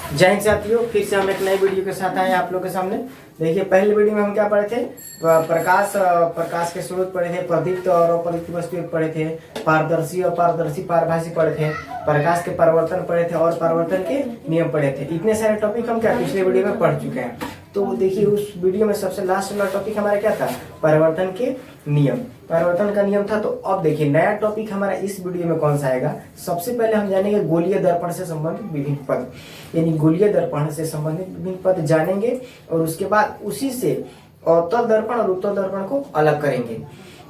जय हिंद साथियों, फिर से हम एक नई वीडियो के साथ आए हैं आप लोग के सामने। देखिए, पहले वीडियो में हम क्या पढ़े थे? प्रकाश के स्रोत पढ़े थे, प्रदीप्त और अपरिदीप्त वस्तु पढ़े थे, पारदर्शी और पारदर्शी पारभासी पढ़े थे, प्रकाश के परिवर्तन पढ़े थे और परिवर्तन के नियम पढ़े थे। इतने सारे टॉपिक हम क्या पिछले वीडियो में पढ़ चुके हैं। तो देखिए, उस वीडियो में सबसे लास्ट वाला टॉपिक हमारा क्या था? परिवर्तन के नियम। परिवर्तन का नियम था। तो अब देखिए, नया टॉपिक हमारा इस वीडियो में कौन सा आएगा। सबसे पहले हम जानेंगे गोलीय दर्पण से संबंधित विभिन्न पद, यानी गोलीय दर्पण से संबंधित विभिन्न पद जानेंगे और उसके बाद उसी से अवतल दर्पण और उत्तल दर्पण को अलग करेंगे,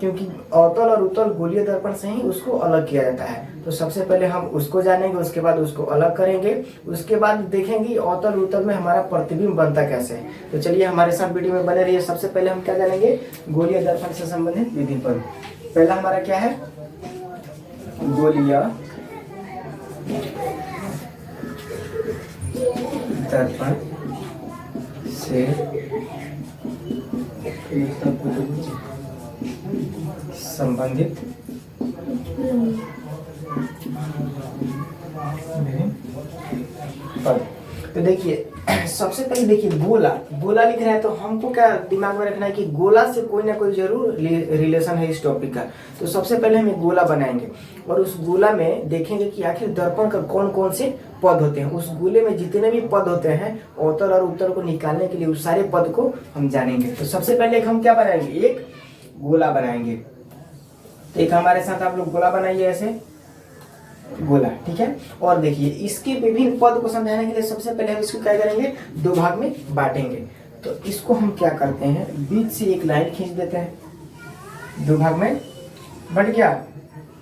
क्योंकि अवतल और उत्तल गोलीय दर्पण से ही उसको अलग किया जाता है। तो सबसे पहले हम उसको जानेंगे, उसके बाद उसको अलग करेंगे, उसके बाद देखेंगे अवतल उत्तल में हमारा प्रतिबिंब बनता कैसे है। तो चलिए हमारे साथ वीडियो में बने रहिए। सबसे पहले हम क्या जानेंगे? गोलीय दर्पण से संबंधित विभिन्न पद। पहला हमारा क्या है? गोलीय दर्पण से संबंधित पद। तो देखिए, सबसे पहले देखिए गोला लिख रहा है, तो हमको क्या दिमाग में रखना है कि गोला से कोई ना कोई जरूर रिलेशन है इस टॉपिक का। तो सबसे पहले हम एक गोला बनाएंगे और उस गोला में देखेंगे कि आखिर दर्पण का कौन कौन से पद होते हैं। उस गोले में जितने भी पद होते हैं अवतल और उत्तल को निकालने के लिए उस सारे पद को हम जानेंगे। तो सबसे पहले हम क्या बनाएंगे? एक गोला बनाएंगे। तो एक हमारे साथ आप लोग गोला बनाइए, ऐसे गोला, ठीक है। और देखिए, इसके विभिन्न पद को समझाने के लिए सबसे पहले हम इसको क्या करेंगे? दो भाग में बांटेंगे। तो इसको हम क्या करते हैं? बीच से एक लाइन खींच देते हैं। दो भाग में बट गया।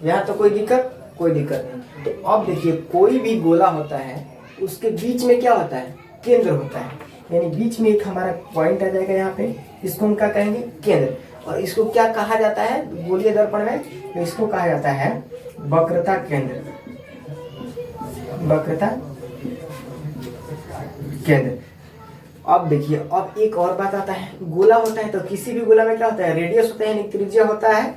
यहाँ तो कोई दिक्कत नहीं। तो अब देखिए, कोई भी गोला होता है उसके बीच में क्या होता है? केंद्र होता है, यानी बीच में एक हमारा पॉइंट आ जाएगा। यहाँ पे इसको हम क्या कहेंगे? केंद्र। और इसको क्या कहा जाता है गोलीय दर्पण में? तो इसको कहा जाता है वक्रता केंद्र। वक्रता केंद्र। अब देखिए, अब एक और बात आता है। गोला होता है तो किसी भी गोला में क्या होता है? रेडियस होता है, यानी त्रिज्या होता है।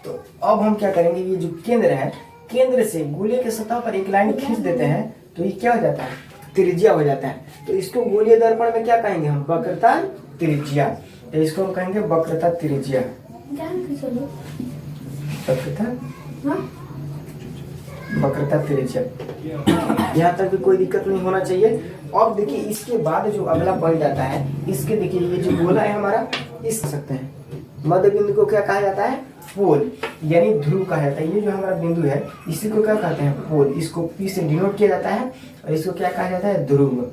तो अब हम क्या करेंगे? ये जो केंद्र है, केंद्र से गोले के सतह पर एक लाइन खींच देते हैं तो ये क्या हो जाता है? त्रिज्या हो जाता है। तो इसको गोलीय दर्पण में क्या कहेंगे हम? वक्रता त्रिज्या। तो इसको हम कहेंगे वक्रता त्रिज्या। वक्रता त्रिज्या। यहाँ तक भी कोई दिक्कत नहीं होना चाहिए। अब देखिए, इसके बाद जो अगला पॉइंट आता है, इसके देखिए, ये जो गोला है हमारा, इस सकते हैं मध्य बिंदु को क्या कहा जाता है? पोल, यानी ध्रुव कहा जाता है। ये जो हमारा बिंदु है इसी को क्या कहते हैं? पोल। इसको पी से डिनोट किया जाता है और इसको क्या कहा जाता है? ध्रुव।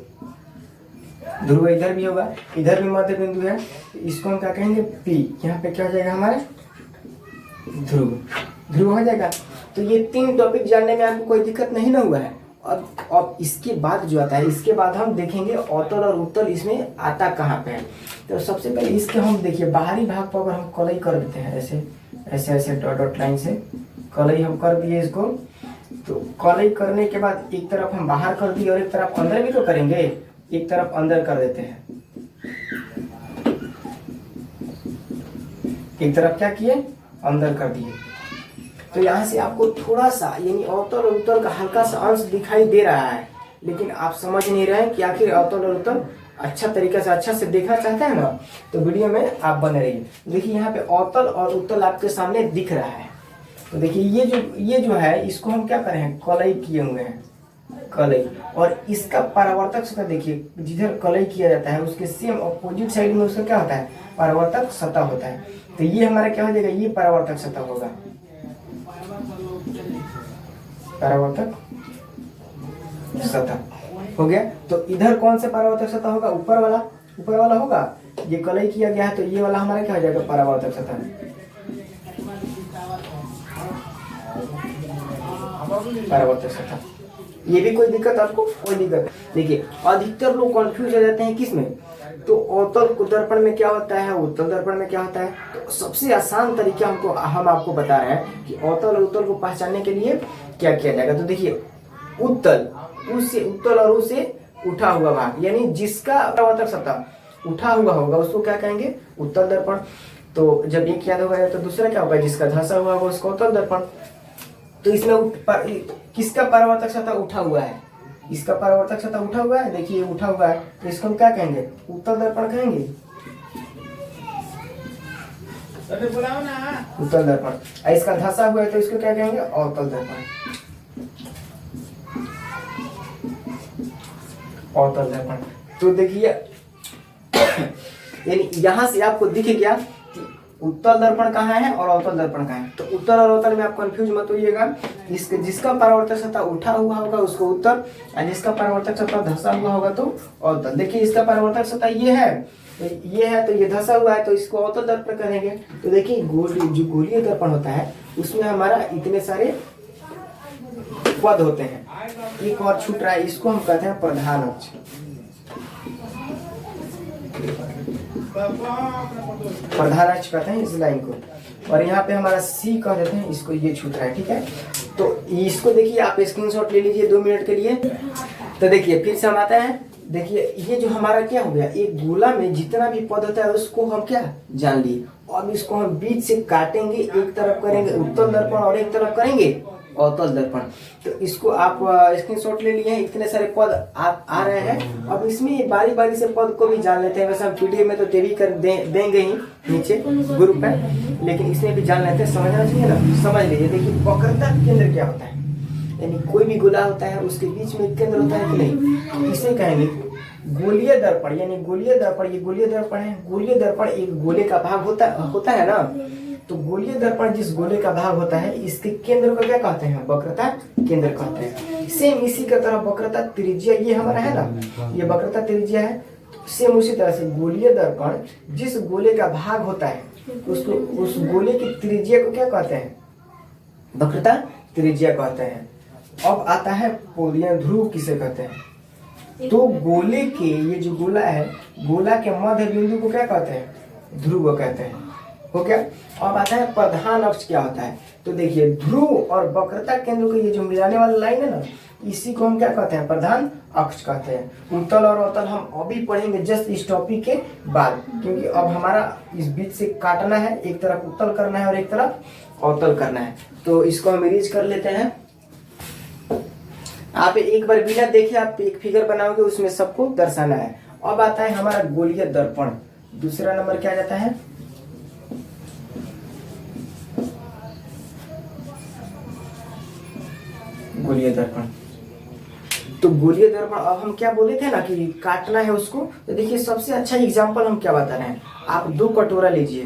ध्रुव इधर भी होगा, इधर भी मध्य बिंदु है, इसको हम क्या कहेंगे? पी। यहाँ पे क्या हो जाएगा हमारा? ध्रुव हो जाएगा। तो ये तीन टॉपिक जानने में आपको कोई दिक्कत नहीं ना हुआ है। अब इसके बाद जो आता है, इसके बाद हम देखेंगे अवतल और उत्तल इसमें आता कहाँ पे है। तो सबसे पहले इसके हम देखिए बाहरी भाग पर अगर हम कलई कर देते हैं, ऐसे ऐसे ऐसे डॉट लाइन से कलई हम कर दिए इसको। तो कलई करने के बाद एक तरफ हम बाहर कर दिए और एक तरफ अंदर भी तो करेंगे। एक तरफ अंदर कर देते हैं, एक तरफ क्या किए? अंदर कर दिए। तो यहाँ से आपको थोड़ा सा, यानी अवतल और उत्तल का हल्का सा अंश दिखाई दे रहा है, लेकिन आप समझ नहीं रहे हैं कि आखिर अवतल और उत्तल अच्छा तरीके से अच्छा से देखना चाहते हैं ना, तो वीडियो में आप बने रहिए। देखिए, यहाँ पे अवतल और उत्तल आपके सामने दिख रहा है। तो देखिए, ये जो है इसको हम क्या करें? कलई किए हुए हैं, कलई। और इसका परावर्तक सतह देखिए, जिधर कलई किया जाता है उसके सेम अपोजिट साइड में उसका क्या होता है? परावर्तक सतह होता है। तो ये हमारा क्या हो जाएगा? ये परावर्तक सतह होगा। परावर्तक सतह हो गया। तो इधर कौन सा परावर्तक सतह होगा? ऊपर वाला होगा। ये कलई किया गया है तो ये वाला हमारा क्या हो जाएगा? परावर्तक सतह। परावर्तक सतह। ये भी कोई दिक्कत आपको? कोई दिक्कत। देखिए, अधिकतर लोग कंफ्यूज हो जाते हैं किसमें? तो अवतल दर्पण में क्या होता है, उत्तल दर्पण में क्या होता है। तो सबसे आसान तरीका हम आपको बता रहे हैं कि अवतल और उत्तल को पहचानने के लिए क्या किया जाएगा। तो देखिए, उत्तल और उससे उठा हुआ भाग, यानी जिसका परावर्तक सतह उठा हुआ होगा उसको क्या कहेंगे? उत्तल दर्पण। तो जब एक याद होगा तो दूसरा क्या होगा? जिसका धंसा हुआ होगा उसको अवतल दर्पण। तो इसमें किसका परावर्तक सतह उठा हुआ है? इसका परावर्तक सतह उठा हुआ है, देखिए उठा हुआ है, तो इसको हम क्या कहेंगे, उत्तल दर्पण कहेंगे। उत्तल दर्पण। इसका धंसा हुआ है तो इसको क्या कहेंगे, अवतल दर्पण। अवतल दर्पण। तो देखिए यानी यहां से आपको दिख गया कि उत्तल दर्पण कहाँ है और अवतल दर्पण कहाँ है। तो उत्तल और अवतल में आप कंफ्यूज मत होइएगा। इसके जिसका परावर्तक सतह उठा हुआ होगा उसको उत्तल, और जिसका परावर्तक सतह धंसा हुआ होगा तो अवतल। देखिए इसका परावर्तक सतह ये है तो ये धंसा हुआ है तो इसको अवतल दर्पण कहेंगे। तो देखिए जो गोलीय दर्पण होता है उसमें हमारा इतने सारे पद होते हैं। एक और छूट रहा है, इसको हम कहते हैं प्रधान अक्ष। प्रधान अक्ष कहते हैं इस लाइन को, और यहाँ पे हमारा सी कह देते हैं इसको, ये छूट रहा है, ठीक है। तो इसको देखिए आप स्क्रीनशॉट ले लीजिए 2 मिनट के लिए। तो देखिए फिर से हम आते हैं, देखिए ये जो हमारा क्या हो गया, एक गोला में जितना भी पद होता है उसको हम क्या जान लिए। अब इसको हम बीच से काटेंगे, एक तरफ करेंगे उत्तल दर्पण और एक तरफ करेंगे अवतल दर्पण। तो इसको आप स्क्रीनशॉट ले लिए हैं, इतने सारे पद आ रहे हैं। अब इसमें बारी बारी से पद को भी जान लेते हैं। वैसे हम पीडीएफ में तो देवी कर देंगे ही नीचे ग्रुप पे, लेकिन इसमें भी जान लेते हैं, समझना चाहिए ना, समझ लीजिए। देखिए वक्रता केंद्र क्या होता है, यानी कोई भी गोला होता है उसके बीच में केंद्र होता है कि नहीं, इसे कहेंगे गोलीय दर्पण। यानी गोलीय दर्पण, ये गोलीय दर्पण है। गोलीय दर्पण एक गोले का भाग होता है ना। तो गोलीय दर्पण जिस गोले का भाग होता है इसके केंद्र को क्या कहते हैं, वक्रता केंद्र कहते हैं। सेम इसी का तरह वक्रता त्रिज्या ये हमारा है ना, ये वक्रता त्रिज्या है। सेम उसी तरह से गोलीय दर्पण जिस गोले का भाग होता है उसको, उस गोले की त्रिज्या को क्या कहते हैं, वक्रता त्रिज्या कहते हैं। अब आता है पोलियन ध्रुव किसे कहते हैं। तो गोले के ये जो गोला है, गोला के मध्य बिंदु को क्या कहते हैं, ध्रुव कहते हैं। हो गया। अब आता है प्रधान अक्ष क्या होता है। तो देखिए ध्रुव और वक्रता केंद्र को ये जो मिलाने वाला लाइन है ना, इसी को हम क्या कहते हैं, प्रधान अक्ष कहते हैं। उत्तल और अवतल हम अभी पढ़ेंगे जस्ट इस टॉपिक के बाद, क्योंकि अब हमारा इस बीच से काटना है, एक तरफ उत्तल करना है और एक तरफ अवतल करना है। तो इसको हम इरेज कर लेते हैं। आप एक बार बिना देखे आप एक फिगर बनाओगे, उसमें सबको दर्शाना है। अब आता है हमारा गोलीय दर्पण। दूसरा नंबर क्या जाता है, गोलीय दर्पण। तो गोलीय दर्पण अब हम क्या बोले थे ना कि काटना है उसको। तो देखिए सबसे अच्छा एग्जांपल हम क्या बता रहे हैं, आप 2 कटोरा लीजिए,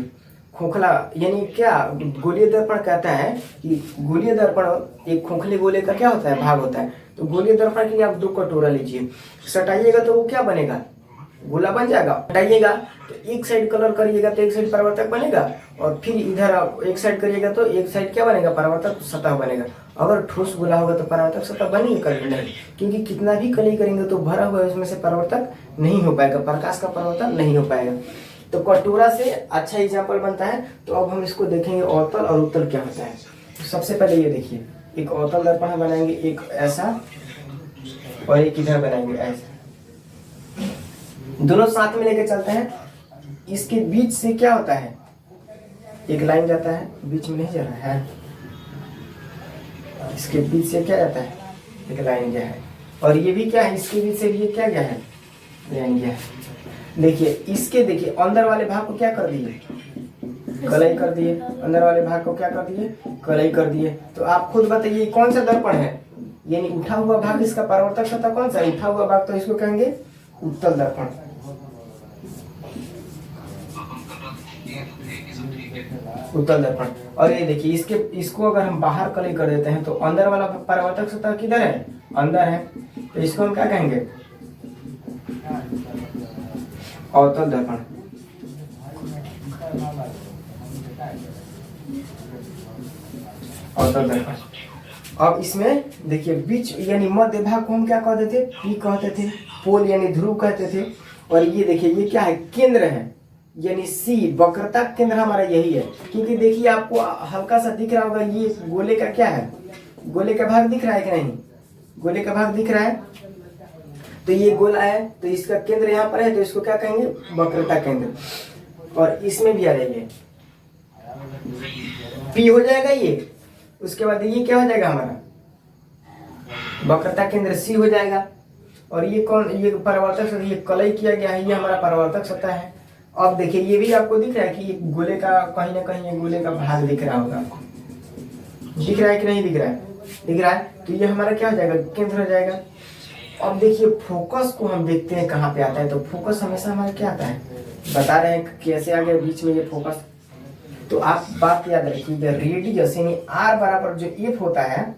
खोखला, यानी क्या गोलीय दर्पण कहता है कि गोलीय दर्पण एक खोखले गोले का क्या होता है, भाग होता है। तो गोलीय दर्पण के लिए आप 2 कटोरा लीजिए, सटाइएगा तो वो क्या बनेगा, गोला बन जाएगा। हटाइएगा तो एक साइड कलर करिएगा तो एक साइड परावर्तक बनेगा, और फिर इधर एक साइड करिएगा तो एक साइड क्या बनेगा, परावर्तक सतह बनेगा। अगर ठोस गोला होगा तो परावर्तक सतह बनेगी कभी नहीं, क्योंकि कितना भी कली करेंगे तो भरा हुआ है उसमें से परावर्तक नहीं हो पाएगा, प्रकाश का परावर्तन नहीं हो पाएगा। तो कटोरा से अच्छा एग्जाम्पल बनता है। तो अब हम इसको देखेंगे अवतल और उत्तल क्या होता है। तो सबसे पहले ये देखिए, एक अवतल दर्पण हम बनाएंगे, एक ऐसा और एक इधर बनाएंगे ऐसा, दोनों साथ में लेके चलते हैं। इसके बीच से क्या होता है, एक लाइन जाता है, बीच में नहीं जा रहा है, इसके बीच से क्या जाता है, एक लाइन गया है। और ये भी क्या है, इसके बीच से ये क्या गया है, लाइन गया है। देखिए इसके, देखिए अंदर वाले भाग को क्या कर दिए, कलई कर दिए, अंदर वाले भाग को क्या कर दिए, कलई कर दिए। तो आप खुद बताइए कौन सा दर्पण है, यानी उठा हुआ भाग, इसका परावर्तक सतह कौन सा है, उठा हुआ भाग, तो इसको कहेंगे उत्तल दर्पण। उत्तल दर्पण। और ये देखिए इसको अगर हम बाहर कलई कर देते हैं तो अंदर वाला परावर्तक सतह किधर है, अंदर है, तो इसको हम क्या कहेंगे, अवतल दर्पण। अवतल दर्पण। अब इसमें देखिए बीच यानी मध्य भाग को हम क्या कहते थे, पी कहते थे, पोल यानी ध्रुव कहते थे। और ये देखिए ये क्या है, केंद्र है, यानी सी, वक्रता केंद्र हमारा यही है। क्योंकि देखिए आपको हल्का सा दिख रहा होगा, ये गोले का क्या है, गोले का भाग दिख रहा है कि नहीं, गोले का भाग दिख रहा है। तो ये गोला है तो इसका केंद्र यहाँ पर है, तो इसको क्या कहेंगे, वक्रता केंद्र। और इसमें भी आ जाइए, पी हो जाएगा ये। उसके बाद ये क्या हो जाएगा हमारा, वक्रता केंद्र सी हो जाएगा। और ये कौन, ये परावर्तक सतह, ये कलई किया गया है, ये हमारा परावर्तक सतह है। अब देखिए ये भी आपको दिख रहा है कि ये गोले का कहीं ना कहीं ये गोले का भाग दिख रहा होगा आपको, दिख रहा है कि नहीं दिख रहा है? दिख रहा है। तो ये हमारा क्या हो जाएगा, केंद्र हो जाएगा। अब देखिए फोकस को हम देखते हैं कहाँ पे आता है। तो फोकस हमेशा हमारा क्या आता है, बता रहे हैं कैसे आ गया बीच में ये फोकस। तो आप बात याद रखिएगा, रेडियस यानी आर बराबर जो एफ होता है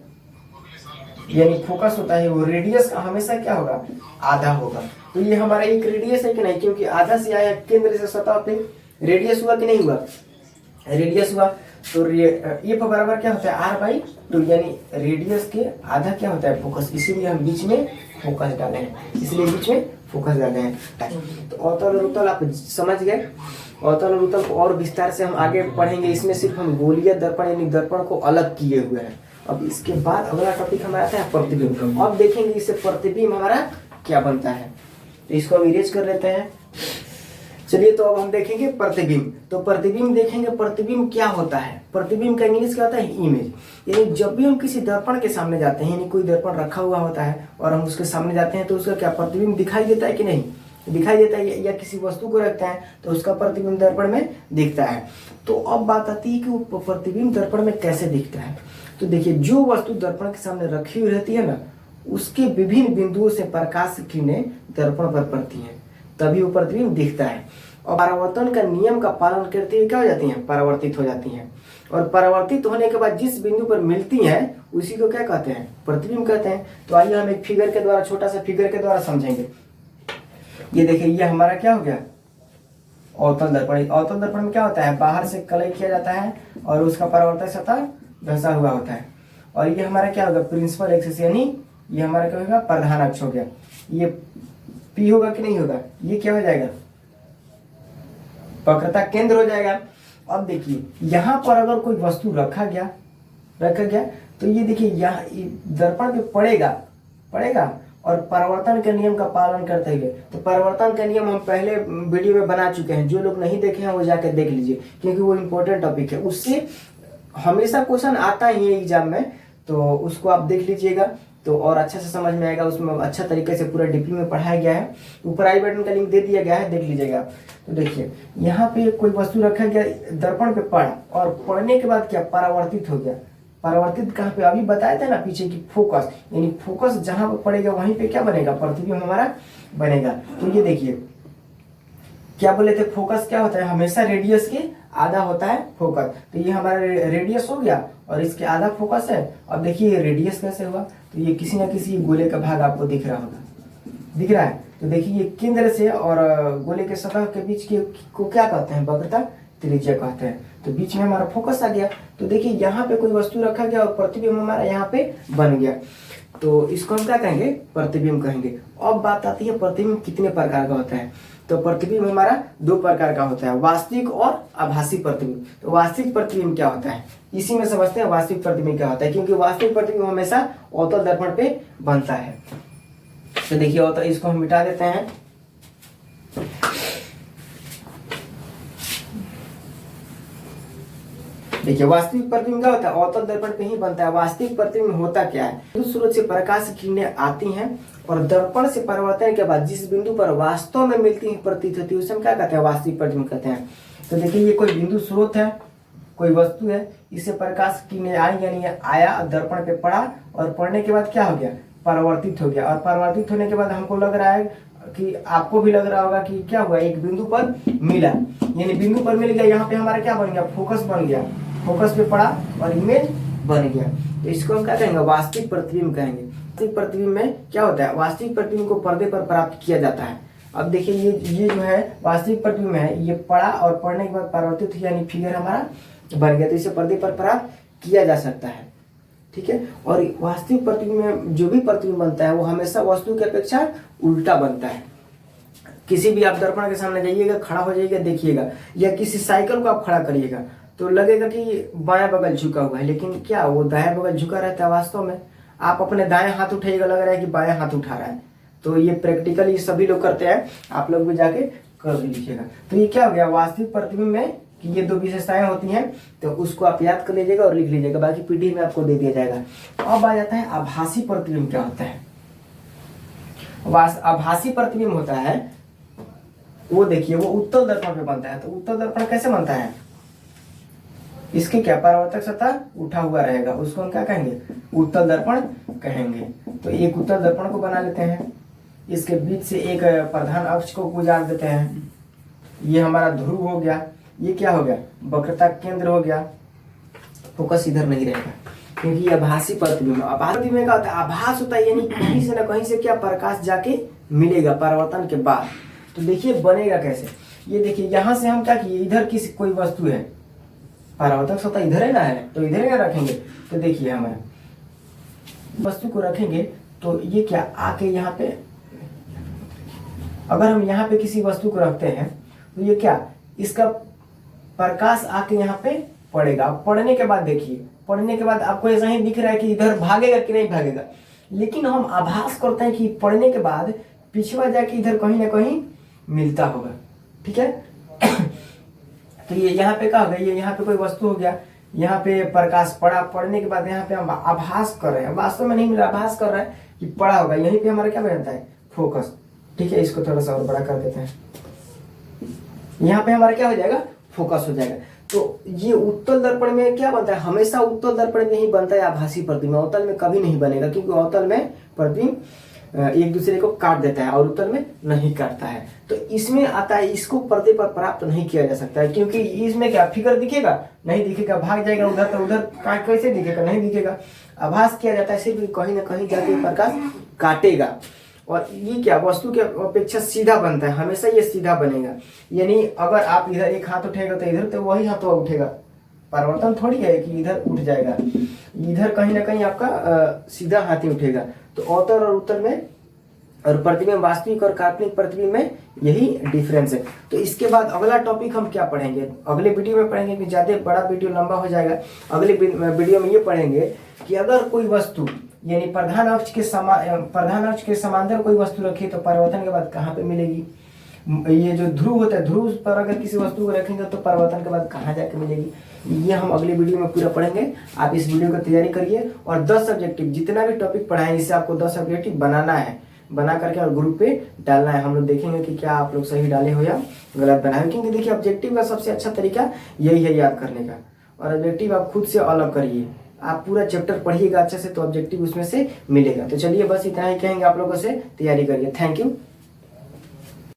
यानी फोकस होता है, वो रेडियस का हमेशा क्या होगा, आधा होगा। तो ये हमारा एक रेडियस है कि नहीं, क्योंकि आधा से आया केंद्र से सतह पे, रेडियस हुआ कि नहीं हुआ, रेडियस हुआ। तो एफ बराबर क्या होता है, आर बाई टू, यानी रेडियस के आधा क्या होता है, फोकस। इसीलिए हम बीच में फोकस डाले हैं, इसलिए बीच में फोकस डाले हैं। तो अवतल और उत्तल आप समझ गए। अवतल और उत्तल को और विस्तार से हम आगे पढ़ेंगे। इसमें सिर्फ हम गोलीय दर्पण यानी दर्पण को अलग किए हुए हैं। अब इसके बाद अगला टॉपिक हमारा आता है प्रतिबिंब। अब देखेंगे इससे प्रतिबिंब हमारा क्या बनता है। तो इसको हम इरेज कर लेते हैं। चलिए तो अब हम देखेंगे प्रतिबिंब। तो प्रतिबिंब देखेंगे, प्रतिबिंब क्या होता है। प्रतिबिंब का इंग्लिश क्या होता है, इमेज। यानी जब भी हम किसी दर्पण के सामने जाते हैं, यानी कोई दर्पण रखा हुआ होता है और हम उसके सामने जाते हैं, तो उसका क्या प्रतिबिंब दिखाई देता है कि नहीं, दिखाई देता है। या किसी वस्तु को रखते हैं तो उसका प्रतिबिंब दर्पण में दिखता है। तो अब बात आती है कि वो प्रतिबिंब दर्पण में कैसे दिखता है। तो देखिए, जो वस्तु दर्पण के सामने रखी हुई रहती है ना, उसके विभिन्न बिंदुओं से प्रकाश की किरणें दर्पण पर पड़ती हैं, तभी वो प्रतिबिंब दिखता है। और परावर्तन का नियम का पालन करते हुए क्या हो जाती हैं, परावर्तित हो जाती हैं। और परावर्तित होने के बाद जिस बिंदु पर मिलती हैं उसी को क्या कहते हैं, प्रतिबिंब कहते हैं। तो आइए हम एक फिगर के द्वारा, छोटा सा फिगर के द्वारा समझेंगे। ये देखिए, ये हमारा क्या हो गया, अवतल दर्पण। अवतल दर्पण में क्या होता है, बाहर से कलई किया जाता है और उसका परावर्तक सतह घसा हुआ होता है। और ये हमारा क्या होगा, प्रिंसिपल एक्सिस, यानी ये हमारा क्या होगा, प्रधान अक्ष हो गया। ये पी होगा कि नहीं होगा, ये क्या हो जाएगा, वक्रता केंद्र हो जाएगा। अब देखिए, यहाँ पर अगर कोई वस्तु रखा गया तो ये देखिए यहाँ दर्पण पे पड़ेगा और परावर्तन के नियम का पालन करते हुए। तो परावर्तन का नियम हम पहले वीडियो में बना चुके हैं, जो लोग नहीं देखे हैं वो जाकर देख लीजिए, क्योंकि वो इम्पोर्टेंट टॉपिक है। उससे हमेशा क्वेश्चन आता ही है एग्जाम में, तो उसको आप देख लीजिएगा तो और अच्छे से समझ में आएगा। उसमें अच्छा तरीके से पूरा डीपी में पढ़ाया गया है। ऊपर आई बटन का लिंक दे दिया गया है, देख लीजिएगा। तो देखिए, यहाँ पे कोई वस्तु रखा गया, दर्पण पे पड़ा और पड़ने के बाद क्या, परावर्तित हो गया। परावर्तित कहाँ पे, अभी बताया था ना पीछे की फोकस, यानी फोकस जहां पर पड़ेगा वहीं पे क्या बनेगा, प्रतिबिंब हमारा बनेगा। तो ये देखिए, क्या बोले थे, फोकस क्या होता है, हमेशा रेडियस के आधा होता है फोकस। तो ये हमारा रेडियस हो गया और इसके आधा फोकस है। अब देखिए ये रेडियस कैसे हुआ, तो ये किसी ना किसी गोले का भाग आपको दिख रहा होगा, दिख रहा है। तो देखिए, ये केंद्र से और गोले के सतह के बीच के को क्या कहते हैं, वक्रता त्रिज्या कहते हैं। तो बीच में हमारा फोकस आ गया। तो देखिए, यहाँ पे कोई वस्तु रखा गया और प्रतिबिंब हमारा यहाँ पे बन गया, तो इसको हम क्या कहेंगे, प्रतिबिंब कहेंगे। अब बात आती है प्रतिबिंब कितने प्रकार का होता है। तो प्रतिबिंब हमारा दो प्रकार का होता है, वास्तविक और आभासी प्रतिबिंब। तो वास्तविक प्रतिबिंब क्या होता है, इसी में समझते हैं वास्तविक प्रतिबिंब क्या होता है, क्योंकि वास्तविक प्रतिबिंब हमेशा अवतल दर्पण पे बनता है। तो देखिए, अवतल, इसको हम मिटा देते हैं। देखिए, वास्तविक प्रतिबिंब क्या होता है, अवतल दर्पण पे ही बनता है। वास्तविक प्रतिबिंब होता क्या है, स्रोत से प्रकाश की किरणें आती हैं और दर्पण से परावर्तन के बाद जिस बिंदु पर वास्तव में मिलती है, प्रतीत होती है, उसे हम क्या कहते हैं, वास्तविक प्रतिबिंब कहते हैं। तो देखिए, ये कोई बिंदु स्रोत है, कोई वस्तु है, इससे प्रकाश की किरणें आई, यानी आया, दर्पण पे पड़ा और पड़ने के बाद क्या हो गया, परावर्तित हो गया। और परावर्तित होने के बाद हमको लग रहा है कि आपको भी लग रहा होगा कि क्या हुआ, एक बिंदु पर मिला, यानी बिंदु पर मिल गया। यहाँ पे हमारा क्या बन गया, फोकस बन गया, फोकस पे पड़ा और इमेज बन गया। तो इसको हम क्या कहेंगे, वास्तविक प्रतिबिंब कहेंगे। वास्तविक प्रतिबिंब में क्या होता है, वास्तविक प्रतिबिंब को पर्दे पर प्राप्त किया जाता है। अब देखिए, ये जो है वास्तविक प्रतिबिंब है, ये पड़ा और पड़ने के बाद परावर्तित, यानी फिगर हमारा बन गया। तो इसे पर्दे पर प्राप्त किया जा सकता है, ठीक है। और वास्तविक प्रतिबिंब में जो भी प्रतिबिंब बनता है वो हमेशा वस्तु की अपेक्षा उल्टा बनता है। किसी भी आप दर्पण के सामने जाइएगा, खड़ा हो जाइएगा, देखिएगा, या किसी साइकिल को आप खड़ा करिएगा तो लगेगा कि बायां बगल झुका हुआ है, लेकिन क्या वो दायां बगल झुका रहता है, वास्तव में आप अपने दाएं हाथ उठाइएगा, लग रहा है कि बायां हाथ उठा रहा है। तो ये प्रैक्टिकली सभी लोग करते हैं, आप लोग भी जाके कर लीजिएगा। तो ये क्या हो गया, वास्तविक प्रतिबिंब में कि ये दो विशेषताएं होती हैं, तो उसको आप याद कर लीजिएगा और लिख लीजिएगा, बाकी पीडीएफ में आपको दे दिया जाएगा। अब आ जाता है आभासी प्रतिबिंब क्या होता है। आभासी प्रतिबिंब होता है वो देखिए वो उत्तल दर्पण पे बनता है। तो उत्तल दर्पण कैसे बनता है, इसकी क्या परावर्तक सतह उठा हुआ रहेगा, उसको हम क्या कहेंगे, उत्तल दर्पण कहेंगे। तो एक उत्तल दर्पण को बना लेते हैं, इसके बीच से एक प्रधान अक्ष को गुजार देते हैं, ये हमारा ध्रुव हो गया, ये क्या हो गया, वक्रता केंद्र हो गया। फोकस इधर नहीं रहेगा क्योंकि ये आभासी प्रतिबिंब, आभासी प्रतिबिंब का होता है, आभास होता है यानी कहीं से ना कहीं से क्या प्रकाश जाके मिलेगा परावर्तन के बाद। तो देखिए बनेगा कैसे, ये देखिए यहाँ से हम क्या किए, इधर किसी कोई वस्तु है, परावर्तक सतह इधर है ना, है तो इधर ही ना रखेंगे। तो देखिए हमें वस्तु को रखेंगे तो ये क्या आके यहाँ पे, अगर हम यहाँ पे किसी वस्तु को रखते हैं तो ये क्या, इसका प्रकाश आके यहाँ पे पड़ेगा। पड़ने के बाद देखिए, पड़ने के बाद आपको ऐसा ही दिख रहा है कि इधर भागेगा कि नहीं भागेगा, लेकिन हम आभास करते हैं कि पड़ने के बाद पिछवा जाके इधर कहीं ना कहीं मिलता होगा। ठीक है तो ये यहाँ पे क्या होगा, ये यहाँ पे कोई वस्तु हो गया, यहाँ पे प्रकाश पड़ा, पड़ने के बाद यहाँ पे हम आभास कर रहे हैं, वास्तव में नहीं मिल रहा, आभास कर रहा है कि पड़ा होगा, यहीं पे हमारा क्या बनता है, फोकस। ठीक है, इसको थोड़ा सा और बड़ा कर देते हैं, यहाँ पे हमारा क्या हो जाएगा, फोकस हो जाएगा। तो ये उत्तल दर्पण में क्या बनता है, हमेशा उत्तल दर्पण में ही बनता है आभासी प्रतिबिंब, अवतल में कभी नहीं बनेगा, क्योंकि अवतल में प्रतिबिंब एक दूसरे को काट देता है और उत्तल में नहीं काटता है। तो इसमें आता है, इसको पर्दे पर प्राप्त नहीं किया जा सकता है, क्योंकि इसमें क्या फिगर दिखेगा, नहीं दिखेगा, भाग जाएगा उधर, तो उधर कैसे दिखेगा, नहीं दिखेगा। आभास किया जाता है, सिर्फ कहीं ना कहीं जाके प्रकाश काटेगा। और ये क्या वस्तु के अपेक्षा सीधा बनता है, हमेशा ये सीधा बनेगा, यानी अगर आप इधर एक हाथ उठेगा तो इधर तो वही हाथ उठेगा, परिवर्तन थोड़ी है कि इधर उठ जाएगा, इधर कहीं ना कहीं आपका सीधा हाथ ही उठेगा। तो अवतल और उत्तल में और प्रतिबिंब, वास्तविक और काल्पनिक प्रतिबिंब में यही डिफरेंस है। तो इसके बाद अगला टॉपिक हम क्या पढ़ेंगे, अगले वीडियो में पढ़ेंगे कि ज्यादा बड़ा वीडियो लंबा हो जाएगा। अगले वीडियो में ये पढ़ेंगे कि अगर कोई वस्तु यानी प्रधान अक्ष के समांतर कोई वस्तु रखी तो परावर्तन के बाद कहाँ पे मिलेगी, ये जो ध्रुव होता है, ध्रुव पर अगर किसी वस्तु को रखेंगे तो परावर्तन के बाद कहाँ जाके मिलेगी, ये हम अगले वीडियो में पूरा पढ़ेंगे। आप इस वीडियो की तैयारी करिए और 10 सब्जेक्टिव जितना भी टॉपिक पढ़ाएंगे इससे आपको 10 सब्जेक्टिव बनाना है, बना करके और ग्रुप पे डालना है। हम लोग देखेंगे कि क्या आप लोग सही डाले हो या गलत बनाए, क्योंकि देखिए ऑब्जेक्टिव का सबसे अच्छा तरीका यही है याद करने का। और ऑब्जेक्टिव आप खुद से अलग करिए, आप पूरा चैप्टर पढ़िएगा अच्छे से तो ऑब्जेक्टिव उसमें से मिलेगा। तो चलिए बस इतना ही कहेंगे आप लोगों से, तैयारी करिए। Thank you.